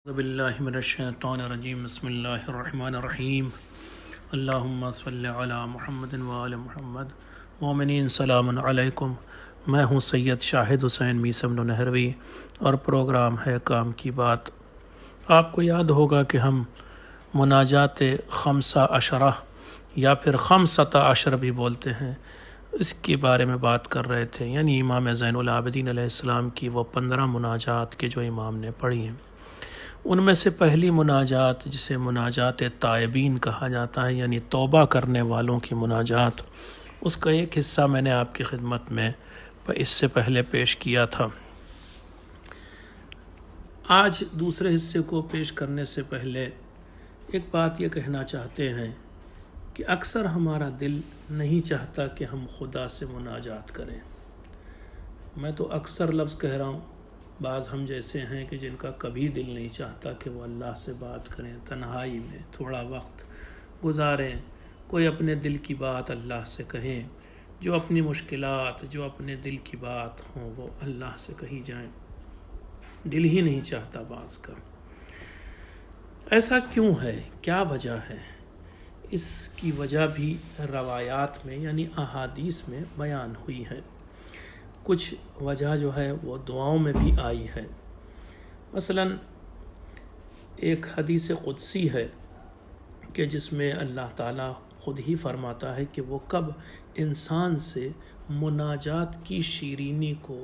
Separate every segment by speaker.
Speaker 1: باللہ من الشیطان الرجیم بسم اللہ الرحمن الرحیم اللہم صلی علی محمد وآل محمد مومنین سلام علیکم۔ میں ہوں سید شاہد حسین میثم نہروی اور پروگرام ہے کام کی بات۔ آپ کو یاد ہوگا کہ ہم مناجات خمسہ عشرہ یا پھر خمسۃ عشر بھی بولتے ہیں، اس کے بارے میں بات کر رہے تھے، یعنی امام زین العابدین علیہ السلام کی وہ 15 مناجات کے جو امام نے پڑھی ہیں۔ ان میں سے پہلی مناجات جسے مناجات تائبین کہا جاتا ہے، یعنی توبہ کرنے والوں کی مناجات، اس کا ایک حصہ میں نے آپ کی خدمت میں اس سے پہلے پیش کیا تھا۔ آج دوسرے حصے کو پیش کرنے سے پہلے ایک بات یہ کہنا چاہتے ہیں کہ اکثر ہمارا دل نہیں چاہتا کہ ہم خدا سے مناجات کریں۔ میں تو اکثر لفظ کہہ رہا ہوں، بعض ہم جیسے ہیں کہ جن کا کبھی دل نہیں چاہتا کہ وہ اللہ سے بات کریں، تنہائی میں تھوڑا وقت گزاریں، کوئی اپنے دل کی بات اللہ سے کہیں، جو اپنی مشکلات، جو اپنے دل کی بات ہوں وہ اللہ سے کہی جائیں۔ دل ہی نہیں چاہتا بعض کا۔ ایسا کیوں ہے؟ کیا وجہ ہے؟ اس کی وجہ بھی روایات میں یعنی احادیث میں بیان ہوئی ہے۔ کچھ وجہ جو ہے وہ دعاؤں میں بھی آئی ہے۔ مثلا ایک حدیث قدسی ہے کہ جس میں اللہ تعالیٰ خود ہی فرماتا ہے کہ وہ کب انسان سے مناجات کی شیرینی کو،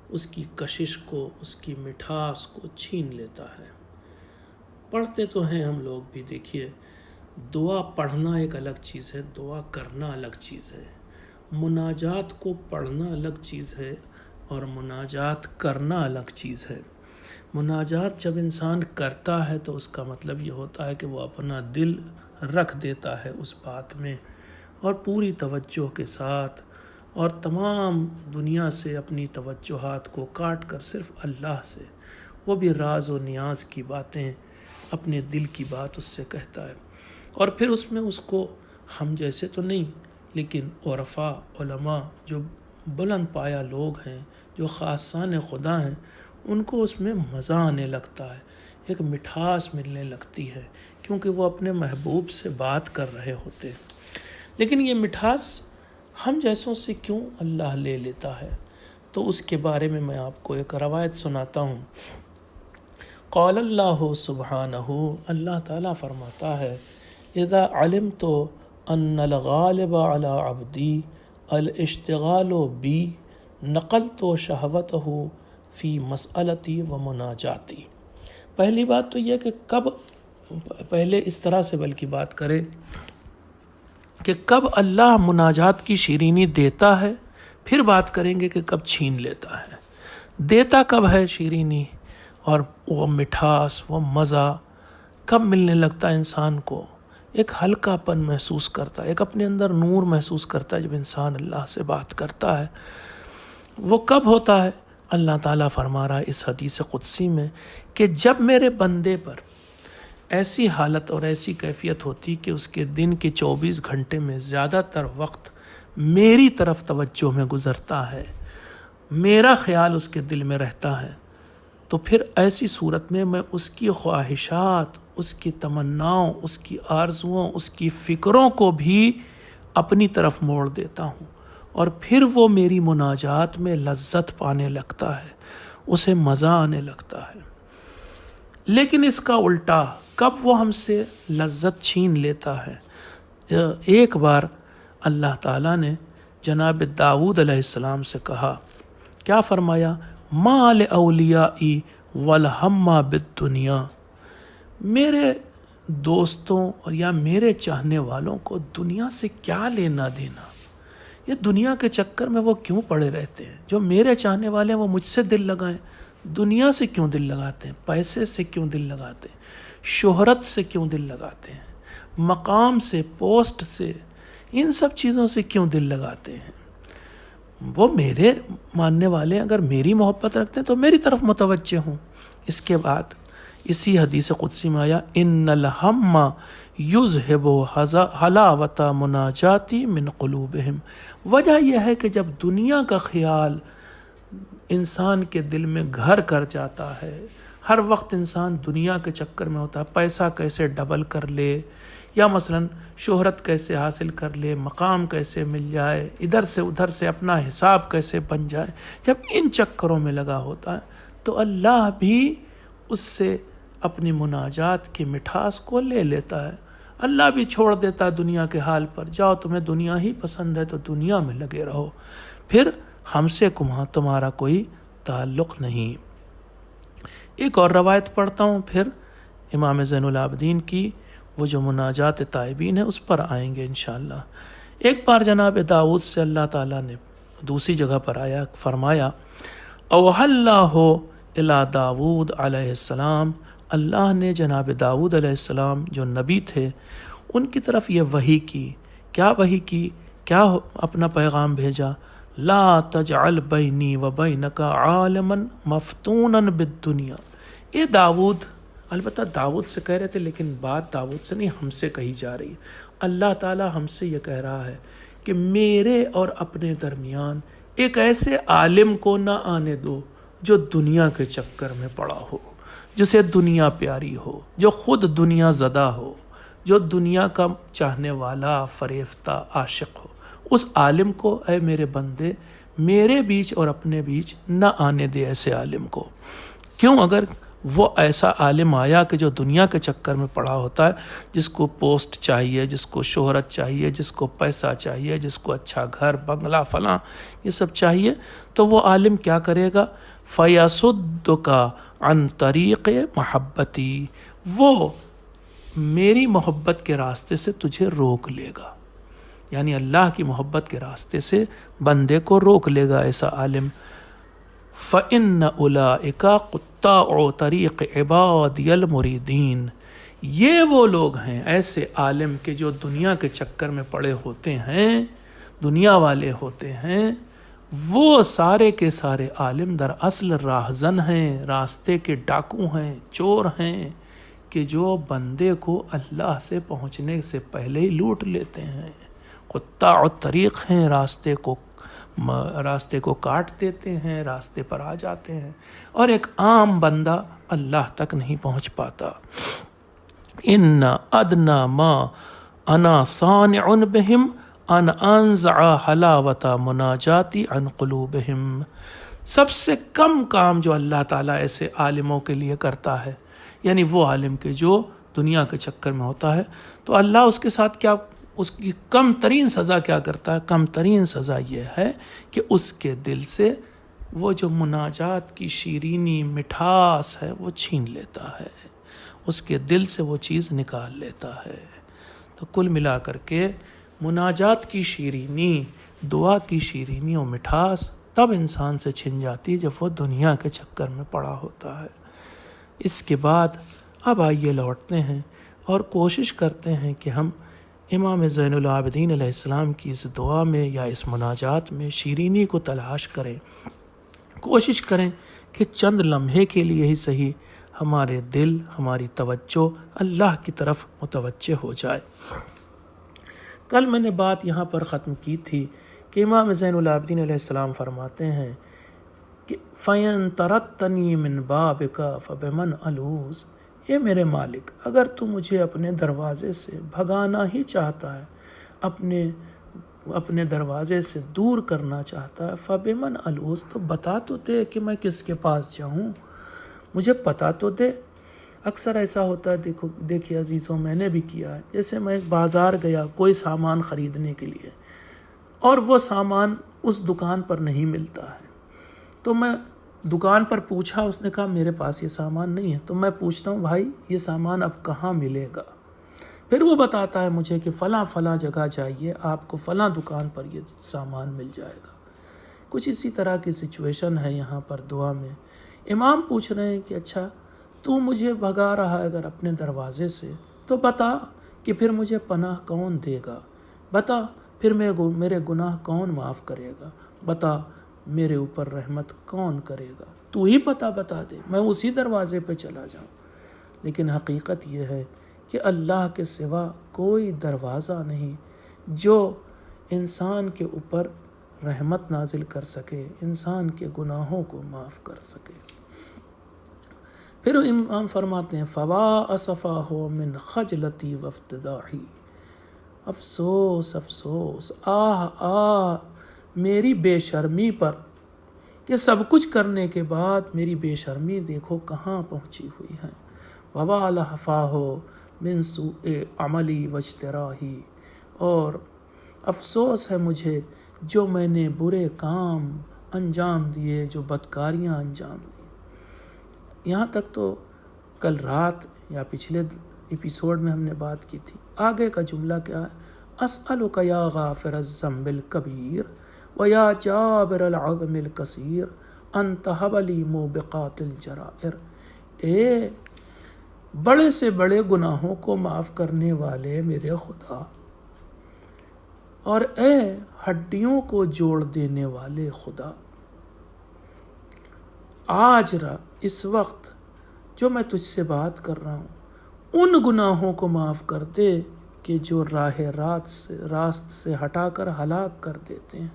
Speaker 1: اس کی کشش کو، اس کی مٹھاس کو چھین لیتا ہے۔ پڑھتے تو ہیں ہم لوگ بھی، دیکھیے دعا پڑھنا ایک الگ چیز ہے، دعا کرنا الگ چیز ہے۔ مناجات کو پڑھنا الگ چیز ہے اور مناجات کرنا الگ چیز ہے۔ مناجات جب انسان کرتا ہے تو اس کا مطلب یہ ہوتا ہے کہ وہ اپنا دل رکھ دیتا ہے اس بات میں، اور پوری توجہ کے ساتھ، اور تمام دنیا سے اپنی توجہات کو کاٹ کر صرف اللہ سے، وہ بھی راز و نیاز کی باتیں، اپنے دل کی بات اس سے کہتا ہے۔ اور پھر اس میں اس کو ہم جیسے تو نہیں، لیکن عرفاء، علماء جو بلند پایا لوگ ہیں، جو خاصان خدا ہیں، ان کو اس میں مزہ آنے لگتا ہے، ایک مٹھاس ملنے لگتی ہے، کیونکہ وہ اپنے محبوب سے بات کر رہے ہوتے ہیں۔ لیکن یہ مٹھاس ہم جیسوں سے کیوں اللہ لے لیتا ہے؟ تو اس کے بارے میں میں آپ کو ایک روایت سناتا ہوں۔ قال اللہ سبحانہ، اللہ تعالیٰ فرماتا ہے، اذا علمت ان الغالب علی عبدی الاشتغال بی نقلت شہوتہ فی مسئلتی و مناجاتی۔ پہلی بات تو یہ کہ کب، پہلے اس طرح سے بلکہ بات کرے کہ کب اللہ مناجات کی شیرینی دیتا ہے، پھر بات کریں گے کہ کب چھین لیتا ہے۔ دیتا کب ہے شیرینی اور وہ مٹھاس، وہ مزہ کب ملنے لگتا ہے انسان کو؟ ایک ہلکا پن محسوس کرتا ہے، ایک اپنے اندر نور محسوس کرتا ہے جب انسان اللہ سے بات کرتا ہے۔ وہ کب ہوتا ہے؟ اللہ تعالیٰ فرما رہا ہے اس حدیث قدسی میں کہ جب میرے بندے پر ایسی حالت اور ایسی کیفیت ہوتی کہ اس کے دن کے 24 گھنٹے میں زیادہ تر وقت میری طرف توجہ میں گزرتا ہے، میرا خیال اس کے دل میں رہتا ہے، تو پھر ایسی صورت میں میں اس کی خواہشات، اس کی تمناؤں، اس کی آرزوؤں، اس کی فکروں کو بھی اپنی طرف موڑ دیتا ہوں، اور پھر وہ میری مناجات میں لذت پانے لگتا ہے، اسے مزہ آنے لگتا ہے۔ لیکن اس کا الٹا، کب وہ ہم سے لذت چھین لیتا ہے؟ ایک بار اللہ تعالیٰ نے جناب داؤد علیہ السلام سے کہا، کیا فرمایا؟ ما لاولیائی والہم بالدنیا، میرے دوستوں اور یا میرے چاہنے والوں کو دنیا سے کیا لینا دینا؟ یہ دنیا کے چکر میں وہ کیوں پڑے رہتے ہیں؟ جو میرے چاہنے والے ہیں وہ مجھ سے دل لگائیں، دنیا سے کیوں دل لگاتے ہیں؟ پیسے سے کیوں دل لگاتے ہیں؟ شہرت سے کیوں دل لگاتے ہیں؟ مقام سے، پوسٹ سے، ان سب چیزوں سے کیوں دل لگاتے ہیں؟ وہ میرے ماننے والے اگر میری محبت رکھتے ہیں تو میری طرف متوجہ ہوں۔ اس کے بعد اسی حدیث قدسی میں آیا، ان الہم یذہب حلاوت مناجاتی من قلوبہم۔ وجہ یہ ہے کہ جب دنیا کا خیال انسان کے دل میں گھر کر جاتا ہے، ہر وقت انسان دنیا کے چکر میں ہوتا ہے، پیسہ کیسے ڈبل کر لے، یا مثلا شہرت کیسے حاصل کر لے، مقام کیسے مل جائے، ادھر سے ادھر سے اپنا حساب کیسے بن جائے۔ جب ان چکروں میں لگا ہوتا ہے تو اللہ بھی اس سے اپنی مناجات کی مٹھاس کو لے لیتا ہے۔ اللہ بھی چھوڑ دیتا ہے دنیا کے حال پر، جاؤ تمہیں دنیا ہی پسند ہے تو دنیا میں لگے رہو، پھر ہم سے تمہارا کوئی تعلق نہیں۔ ایک اور روایت پڑھتا ہوں، پھر امام زین العابدین کی وہ جو مناجات تائبین ہے اس پر آئیں گے انشاءاللہ۔ ایک بار جناب داؤد سے اللہ تعالیٰ نے دوسری جگہ پر آیا، فرمایا اوحی اللہ الی داؤد علیہ السلام، اللہ نے جناب داؤد علیہ السلام جو نبی تھے ان کی طرف یہ وحی کی۔ کیا وحی کی؟ کیا اپنا پیغام بھیجا؟ لا تجعل بینی و بینک عالما مفتونا بالدنیا۔ اے داؤد، البتہ داؤد سے کہہ رہے تھے لیکن بات داؤد سے نہیں، ہم سے کہی جا رہی ہے۔ اللہ تعالی ہم سے یہ کہہ رہا ہے کہ میرے اور اپنے درمیان ایک ایسے عالم کو نہ آنے دو جو دنیا کے چکر میں پڑا ہو، جسے دنیا پیاری ہو، جو خود دنیا زدہ ہو، جو دنیا کا چاہنے والا فریفتہ عاشق ہو۔ اس عالم کو اے میرے بندے میرے بیچ اور اپنے بیچ نہ آنے دے ایسے عالم کو۔ کیوں؟ اگر وہ ایسا عالم آیا کہ جو دنیا کے چکر میں پڑا ہوتا ہے، جس کو پوسٹ چاہیے، جس کو شہرت چاہیے، جس کو پیسہ چاہیے، جس کو اچھا گھر بنگلہ فلاں یہ سب چاہیے، تو وہ عالم کیا کرے گا؟ فَيَصُدُّكَ عَن طَرِيقِ مَحَبَّتِي، وہ میری محبت کے راستے سے تجھے روک لے گا، یعنی اللہ کی محبت کے راستے سے بندے کو روک لے گا ایسا عالم۔ فَإِنَّ أُولَئِكَ قُطَّاعُ طَرِيقِ عِبَادِيَ الْمُرِيدِينَ، یہ وہ لوگ ہیں ایسے عالم کے جو دنیا کے چکر میں پڑے ہوتے ہیں، دنیا والے ہوتے ہیں، وہ سارے کے سارے عالم در اصل راہزن ہیں، راستے کے ڈاکو ہیں، چور ہیں، کہ جو بندے کو اللہ سے پہنچنے سے پہلے ہی لوٹ لیتے ہیں، قطاع الطریق ہیں، راستے کو کاٹ دیتے ہیں، راستے پر آ جاتے ہیں، اور ایک عام بندہ اللہ تک نہیں پہنچ پاتا۔ ان ادنی ما انا صانع بہم ان انزع حلاوت مناجاتی عن قلوبہم، سب سے کم کام جو اللہ تعالیٰ ایسے عالموں کے لیے کرتا ہے، یعنی وہ عالم کے جو دنیا کے چکر میں ہوتا ہے، تو اللہ اس کے ساتھ کیا، اس کی کم ترین سزا کیا کرتا ہے؟ کم ترین سزا یہ ہے کہ اس کے دل سے وہ جو مناجات کی شیرینی مٹھاس ہے وہ چھین لیتا ہے، اس کے دل سے وہ چیز نکال لیتا ہے۔ تو کل ملا کر کے مناجات کی شیرینی، دعا کی شیرینی و مٹھاس تب انسان سے چھن جاتی ہے جب وہ دنیا کے چکر میں پڑا ہوتا ہے۔ اس کے بعد اب آئیے لوٹتے ہیں اور کوشش کرتے ہیں کہ ہم امام زین العابدین علیہ السلام کی اس دعا میں یا اس مناجات میں شیرینی کو تلاش کریں، کوشش کریں کہ چند لمحے کے لیے ہی صحیح ہمارے دل، ہماری توجہ اللہ کی طرف متوجہ ہو جائے۔ کل میں نے بات یہاں پر ختم کی تھی کہ امام زین العابدین علیہ السلام فرماتے ہیں کہ فَإِن طَرَدْتَنِي مِن بَابِكَ فَبِمَنْ أَلُوذُ، اے میرے مالک اگر تو مجھے اپنے دروازے سے بھگانا ہی چاہتا ہے، اپنے دروازے سے دور کرنا چاہتا ہے، فَبِمَنْ أَلُوذُ، تو بتا تو دے کہ میں کس کے پاس جاؤں، مجھے پتا تو دے۔ اکثر ایسا ہوتا ہے، دیکھیے عزیزوں، میں نے بھی کیا ہے، جیسے میں بازار گیا کوئی سامان خریدنے کے لیے اور وہ سامان اس دکان پر نہیں ملتا ہے، تو میں دکان پر پوچھا، اس نے کہا میرے پاس یہ سامان نہیں ہے، تو میں پوچھتا ہوں بھائی یہ سامان اب کہاں ملے گا؟ پھر وہ بتاتا ہے مجھے کہ فلاں فلاں جگہ جائیے، آپ کو فلاں دکان پر یہ سامان مل جائے گا۔ کچھ اسی طرح کی سچویشن ہے یہاں پر دعا میں۔ امام پوچھ رہے ہیں کہ اچھا تو مجھے بھگا رہا ہے اگر اپنے دروازے سے، تو بتا کہ پھر مجھے پناہ کون دے گا، بتا پھر میرے گناہ کون معاف کرے گا، بتا میرے اوپر رحمت کون کرے گا، تو ہی بتا دے، میں اسی دروازے پہ چلا جاؤں۔ لیکن حقیقت یہ ہے کہ اللہ کے سوا کوئی دروازہ نہیں جو انسان کے اوپر رحمت نازل کر سکے، انسان کے گناہوں کو معاف کر سکے۔ پھر امام فرماتے ہیں فوا اصفا ہو من خجلتی وفتداحی، افسوس افسوس، آہ آہ میری بے شرمی پر، کہ سب کچھ کرنے کے بعد میری بے شرمی دیکھو کہاں پہنچی ہوئی ہے۔ ووا لحفا ہو من سوء عملی واجتراحی، اور افسوس ہے مجھے جو میں نے برے کام انجام دیے، جو بدکاریاں انجام دی۔ یہاں تک تو کل رات یا پچھلے ایپیسوڈ میں ہم نے بات کی تھی۔ آگے کا جملہ کیا ہے؟ اسألک یا غافر الذنب الکبیر ویا جابر العظم الکثیر ان تہب لی موبقات الجرائر، اے بڑے سے بڑے گناہوں کو معاف کرنے والے میرے خدا، اور اے ہڈیوں کو جوڑ دینے والے خدا، آج اس وقت جو میں تجھ سے بات کر رہا ہوں ان گناہوں کو معاف کر دے کہ جو راہ راست سے ہٹا کر ہلاک کر دیتے ہیں،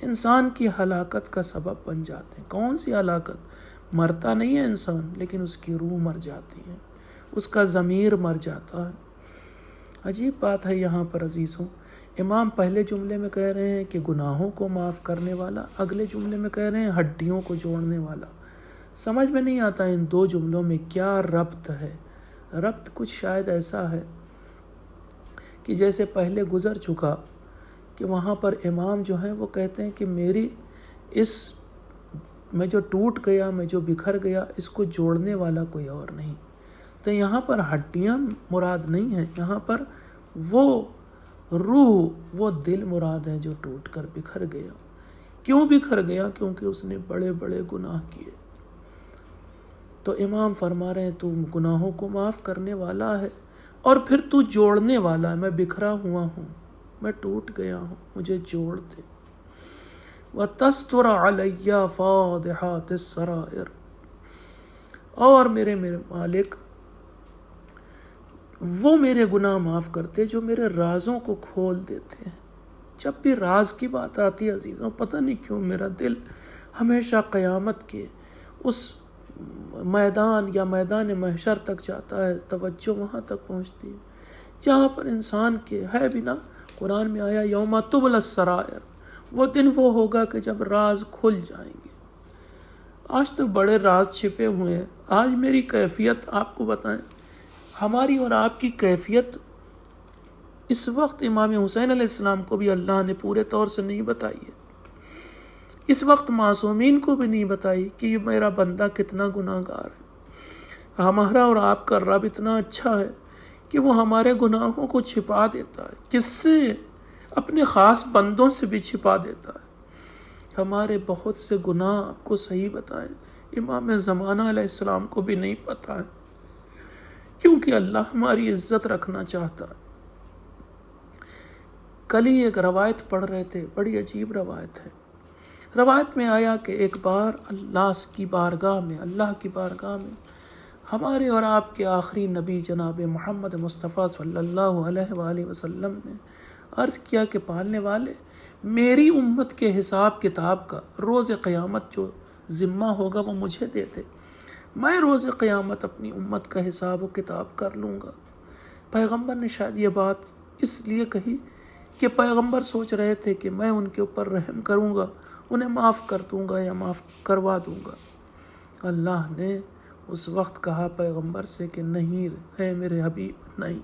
Speaker 1: انسان کی ہلاکت کا سبب بن جاتے ہیں۔ کون سی ہلاکت؟ مرتا نہیں ہے انسان، لیکن اس کی روح مر جاتی ہے، اس کا ضمیر مر جاتا ہے۔ عجیب بات ہے یہاں پر عزیزوں، امام پہلے جملے میں کہہ رہے ہیں کہ گناہوں کو معاف کرنے والا، اگلے جملے میں کہہ رہے ہیں ہڈیوں کو جوڑنے والا۔ سمجھ میں نہیں آتا ان دو جملوں میں کیا ربط ہے۔ ربط کچھ شاید ایسا ہے کہ جیسے پہلے گزر چکا کہ وہاں پر امام جو ہیں وہ کہتے ہیں کہ میری میں جو ٹوٹ گیا، میں جو بکھر گیا، اس کو جوڑنے والا کوئی اور نہیں۔ تو یہاں پر ہڈیاں مراد نہیں ہیں، یہاں پر وہ روح، وہ دل مراد ہے جو ٹوٹ کر بکھر گیا۔ کیوں بکھر گیا؟ کیونکہ اس نے بڑے بڑے گناہ کیے۔ تو امام فرما رہے ہیں تو گناہوں کو معاف کرنے والا ہے، اور پھر تو جوڑنے والا ہے۔ میں بکھرا ہوا ہوں، میں ٹوٹ گیا ہوں، مجھے جوڑ دے۔ وَتَسْتُرَ عَلَيَّ فَاضِحَاتِ السَّرَائِرِ، اور میرے مالک وہ میرے گناہ معاف کرتے جو میرے رازوں کو کھول دیتے ہیں۔ جب بھی راز کی بات آتی ہے عزیزوں، پتہ نہیں کیوں میرا دل ہمیشہ قیامت کے اس میدان یا میدان محشر تک جاتا ہے، توجہ وہاں تک پہنچتی ہے جہاں پر انسان کے ہے بھی نا، قرآن میں آیا یوم تبلی السرائر، وہ دن وہ ہوگا کہ جب راز کھل جائیں گے۔ آج تو بڑے راز چھپے ہوئے ہیں۔ آج میری کیفیت آپ کو بتائیں، ہماری اور آپ کی کیفیت اس وقت امام حسین علیہ السلام کو بھی اللہ نے پورے طور سے نہیں بتائی ہے، اس وقت معصومین کو بھی نہیں بتائی کہ یہ میرا بندہ کتنا گناہ گار ہے۔ ہمارا اور آپ کا رب اتنا اچھا ہے کہ وہ ہمارے گناہوں کو چھپا دیتا ہے، کس سے؟ اپنے خاص بندوں سے بھی چھپا دیتا ہے۔ ہمارے بہت سے گناہ آپ کو صحیح بتائیں امام زمانہ علیہ السلام کو بھی نہیں پتا ہے، کیونکہ اللہ ہماری عزت رکھنا چاہتا ہے۔ کل ہی ایک روایت پڑھ رہے تھے، بڑی عجیب روایت ہے۔ روایت میں آیا کہ ایک بار اللہ کی بارگاہ میں ہمارے اور آپ کے آخری نبی جناب محمد مصطفیٰ صلی اللہ علیہ وآلہ وسلم نے عرض کیا کہ پالنے والے، میری امت کے حساب کتاب کا روز قیامت جو ذمہ ہوگا وہ مجھے دے دے، میں روز قیامت اپنی امت کا حساب و کتاب کر لوں گا۔ پیغمبر نے شاید یہ بات اس لیے کہی کہ پیغمبر سوچ رہے تھے کہ میں ان کے اوپر رحم کروں گا، انہیں معاف کر دوں گا یا معاف کروا دوں گا۔ اللہ نے اس وقت کہا پیغمبر سے کہ نہیں اے میرے حبیب، نہیں،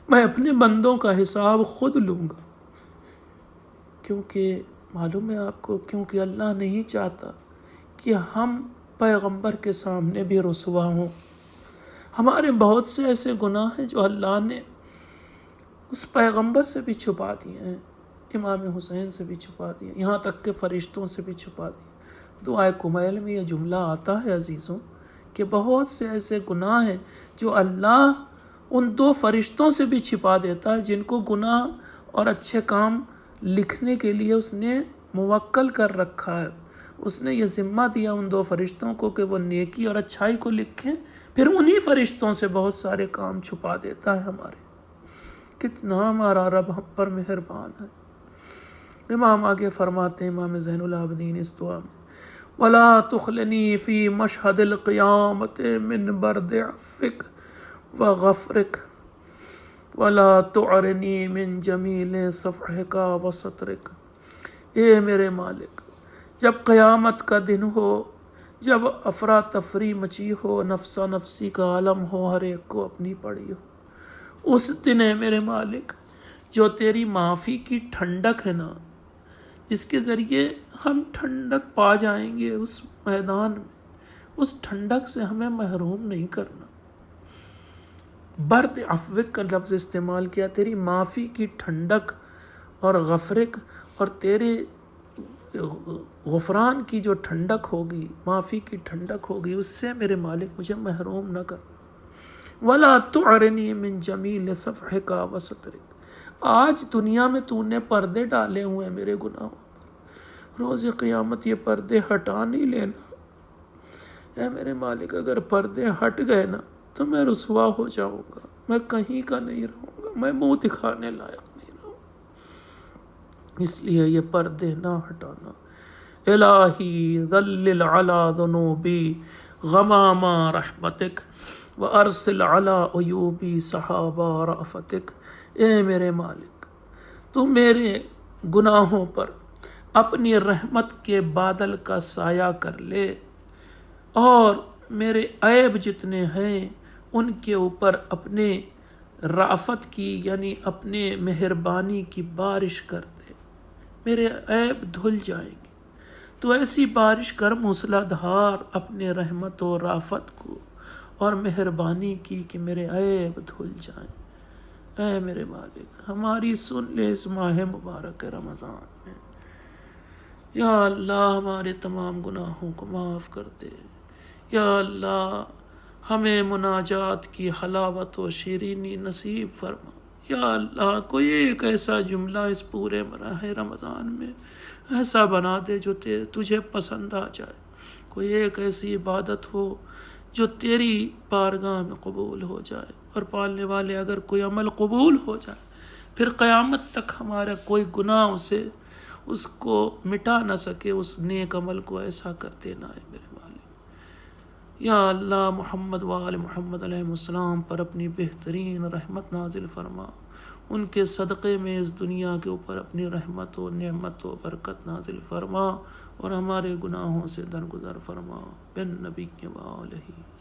Speaker 1: میں اپنے بندوں کا حساب خود لوں گا۔ کیونکہ معلوم ہے آپ کو، کیونکہ اللہ نہیں چاہتا کہ ہم پیغمبر کے سامنے بھی رسوا ہوں۔ ہمارے بہت سے ایسے گناہ ہیں جو اللہ نے اس پیغمبر سے بھی چھپا دیے ہیں، امام حسین سے بھی چھپا دیے، یہاں تک کہ فرشتوں سے بھی چھپا دیے۔ دعائے کمیل میں یہ جملہ آتا ہے عزیزوں کہ بہت سے ایسے گناہ ہیں جو اللہ ان دو فرشتوں سے بھی چھپا دیتا ہے جن کو گناہ اور اچھے کام لکھنے کے لیے اس نے موکل کر رکھا ہے۔ اس نے یہ ذمہ دیا ان دو فرشتوں کو کہ وہ نیکی اور اچھائی کو لکھیں، پھر انہی فرشتوں سے بہت سارے کام چھپا دیتا ہے ہمارے۔ کتنا ہمارا رب ہم پر مہربان ہے۔ امام آگے فرماتے ہیں، امام زین العابدین اس دعا میں، ولا تخلنی فی مشہد القیامت من برد عفک وغفرک ولا تعرنی من جمیل صفحک وسترک۔ اے میرے مالک، جب قیامت کا دن ہو، جب افراتفری مچی ہو، نفسا نفسی کا عالم ہو، ہر ایک کو اپنی پڑی ہو، اس دن ہے میرے مالک جو تیری معافی کی ٹھنڈک ہے نا، جس کے ذریعے ہم ٹھنڈک پا جائیں گے اس میدان میں، اس ٹھنڈک سے ہمیں محروم نہیں کرنا۔ برد عفوک کا لفظ استعمال کیا، تیری معافی کی ٹھنڈک اور غفرک، اور تیرے غفران کی جو ٹھنڈک ہوگی، معافی کی ٹھنڈک ہوگی، اس سے میرے مالک مجھے محروم نہ کر۔ ولا تعرنی من جمیل صفحک وسترک۔ آج دنیا میں تو نے پردے ڈالے ہوئے ہیں میرے گناہوں پر، روز قیامت یہ پردے ہٹا نہیں لینا۔ اے میرے مالک، اگر پردے ہٹ گئے نا تو میں رسوا ہو جاؤں گا، میں کہیں کا نہیں رہوں گا، میں منہ دکھانے لائق نہیں رہوں گا۔ اس لیے یہ پردے نہ ہٹانا۔ الہی ظلل علی ذنوبی غمام رحمتک وارسل علی عیوبی سحاب رأفتک۔ اے میرے مالک، تو میرے گناہوں پر اپنی رحمت کے بادل کا سایہ کر لے، اور میرے عیب جتنے ہیں ان کے اوپر اپنے رافت کی یعنی اپنے مہربانی کی بارش کر دے، میرے عیب دھل جائیں گے۔ تو ایسی بارش کر موسلا دھار اپنے رحمت و رافت کو اور مہربانی کی کہ میرے عیب دھل جائیں۔ اے میرے مالک، ہماری سن لے اس ماہ مبارک رمضان میں۔ یا اللہ، ہمارے تمام گناہوں کو معاف کر دے۔ یا اللہ، ہمیں مناجات کی حلاوت و شیرینی نصیب فرما۔ یا اللہ، کوئی ایک ایسا جملہ اس پورے ماہ رمضان میں ایسا بنا دے جو تجھے پسند آ جائے، کوئی ایک ایسی عبادت ہو جو تیری بارگاہ میں قبول ہو جائے، اور پالنے والے اگر کوئی عمل قبول ہو جائے پھر قیامت تک ہمارا کوئی گناہ اس کو مٹا نہ سکے، اس نیک عمل کو ایسا کر دینا ہے میرے مالک۔ یا اللہ، محمد و آل محمد علیہ السلام پر اپنی بہترین رحمت نازل فرما، ان کے صدقے میں اس دنیا کے اوپر اپنی رحمت و نعمت و برکت نازل فرما، اور ہمارے گناہوں سے درگزر فرما، بن نبی و آلہ۔